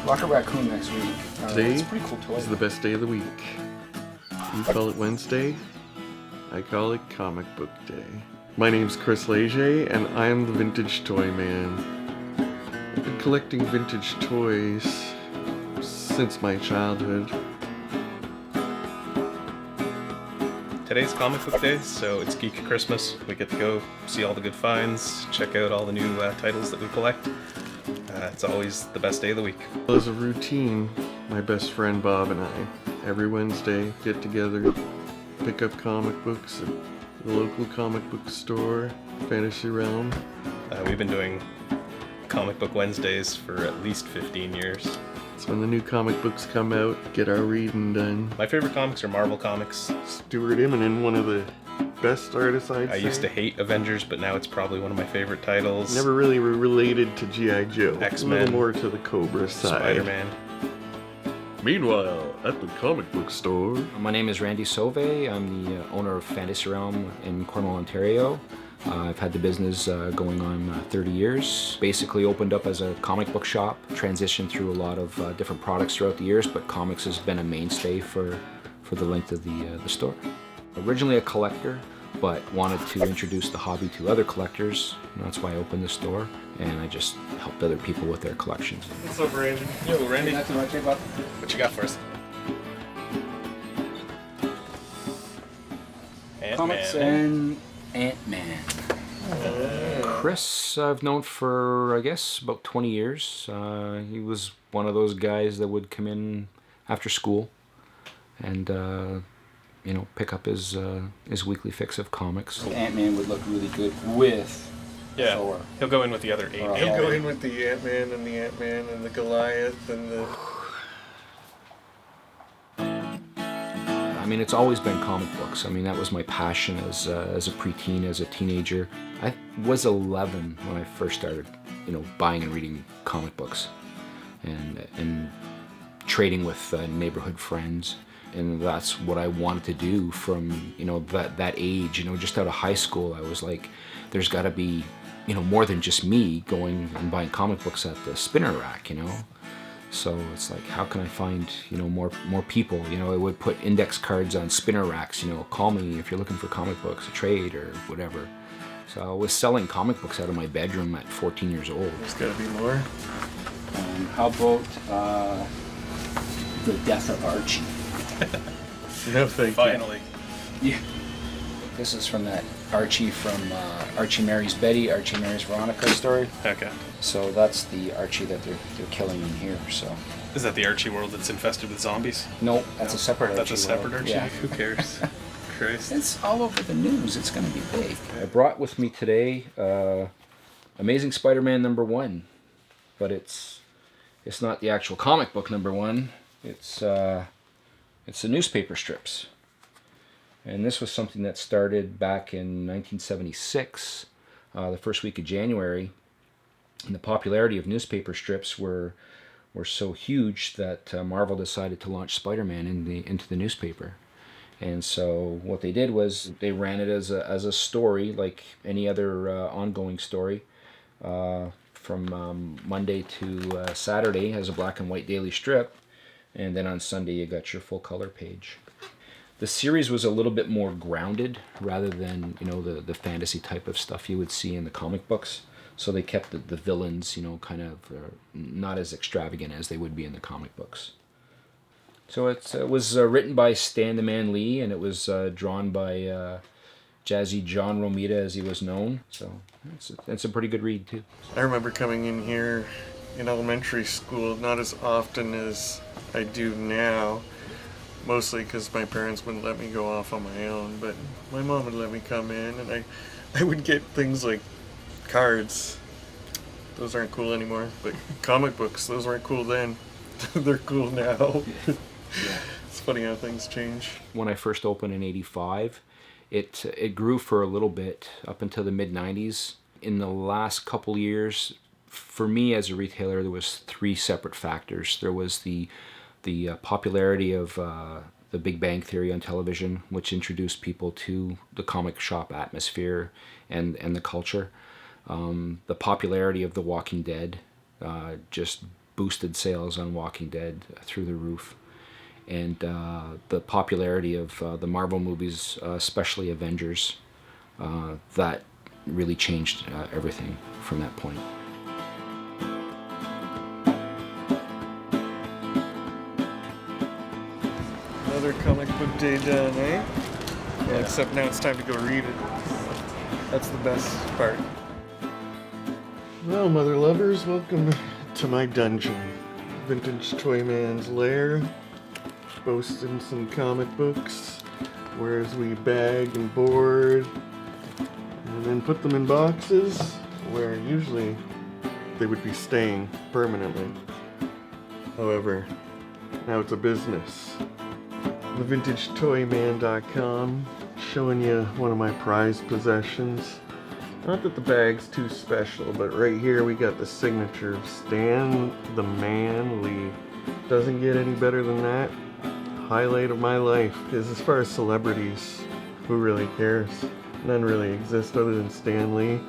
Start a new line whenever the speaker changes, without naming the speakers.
Rocket Raccoon next week.
Today
It's a pretty cool toy.
is the best day of the week. You call it Wednesday, I call it Comic Book Day. My name's Chris Léger, and I'm the Vintage Toy Man. I've been collecting vintage toys since my childhood.
Today's Comic Book Day, so it's Geek Christmas. We get to go see all the good finds, check out all the new titles that we collect. It's always the best day of the week.
As a routine, my best friend Bob and I, every Wednesday, get together, pick up comic books at the local comic book store, Fantasy Realm.
We've been doing Comic Book Wednesdays for at least 15 years.
So when the new comic books come out, get our reading done.
My favorite comics are Marvel comics.
Stuart Immonen, one of the best artists I'd say.
I used to hate Avengers, but now it's probably one of my favorite titles.
Never really related to G.I. Joe.
X-Men.
A little more to the Cobra side.
Spider-Man.
Meanwhile, at the comic book store.
My name is Randy Sauvé. I'm the owner of Fantasy Realm in Cornwall, Ontario. I've had the business going on 30 years. Basically opened up as a comic book shop, transitioned through a lot of different products throughout the years, but comics has been a mainstay for the length of the store. Originally a collector, but wanted to introduce the hobby to other collectors, and that's why I opened the store, and I just helped other people with their collections.
What's up, Randy?
Yo, Randy.
Nothing much about
What you got for us?
comics
Ant-Man.
and Ant-Man. Chris, I've known for, I guess, about 20 years. He was one of those guys that would come in after school and, pick up his weekly fix of comics. Ant-Man would look really good with Thor.
He'll go in with the other 8.
Or
He'll go in with the Ant-Man and the Goliath and the...
I mean, it's always been comic books. I mean, that was my passion as a preteen, as a teenager. I was 11 when I first started, buying and reading comic books, and trading with neighborhood friends. And that's what I wanted to do from that age. Just out of high school, I was like, there's got to be more than just me going and buying comic books at the spinner rack. So it's like, how can I find, more people? I would put index cards on spinner racks, call me if you're looking for comic books, a trade or whatever. So I was selling comic books out of my bedroom at 14 years old.
There's got to be more.
How about the death of Archie?
No, thank you.
Finally.
Yeah. This is from that Archie from Archie Marries Betty, Archie Marries Veronica story.
Okay.
So that's the Archie that they're killing in here. So.
Is that the Archie world that's infested with zombies?
No, that's a separate Archie.
That's a separate
world.
Archie?
Yeah.
Who cares? Christ.
It's all over the news. It's going to be big. I brought with me today Amazing Spider-Man #1, but it's not the actual comic book #1. It's the newspaper strips. And this was something that started back in 1976, the first week of January. And the popularity of newspaper strips were so huge that Marvel decided to launch Spider-Man into the newspaper. And so what they did was they ran it as a story, like any other ongoing story, from Monday to Saturday as a black and white daily strip, and then on Sunday you got your full color page. The series was a little bit more grounded rather than the fantasy type of stuff you would see in the comic books. So they kept the villains kind of not as extravagant as they would be in the comic books. So it was written by Stan the Man Lee, and it was drawn by Jazzy John Romita, as he was known. So it's a pretty good read too.
I remember coming in here in elementary school, not as often as I do now, mostly because my parents wouldn't let me go off on my own, but my mom would let me come in, and I would get things like cards. Those aren't cool anymore, but comic books, those weren't cool then. They're cool now.
Yeah.
It's funny how things change.
When I first opened in '85, it grew for a little bit up until the mid-'90s. In the last couple years, for me as a retailer, there was 3 separate factors. There was the popularity of the Big Bang Theory on television, which introduced people to the comic shop atmosphere and the culture. The popularity of The Walking Dead just boosted sales on Walking Dead through the roof. And the popularity of the Marvel movies, especially Avengers, that really changed everything from that point.
Another comic book day done, eh? Well, except now it's time to go read it. That's the best part. Well, mother lovers, welcome to my dungeon. Vintage Toy Man's lair. Boasting some comic books, whereas we bag and board and then put them in boxes where usually they would be staying permanently. However, now it's a business. TheVintageToyman.com, showing you one of my prized possessions. Not that the bag's too special, but right here we got the signature of Stan the Man Lee. Doesn't get any better than that. Highlight of my life, because as far as celebrities, who really cares? None really exist other than Stan Lee.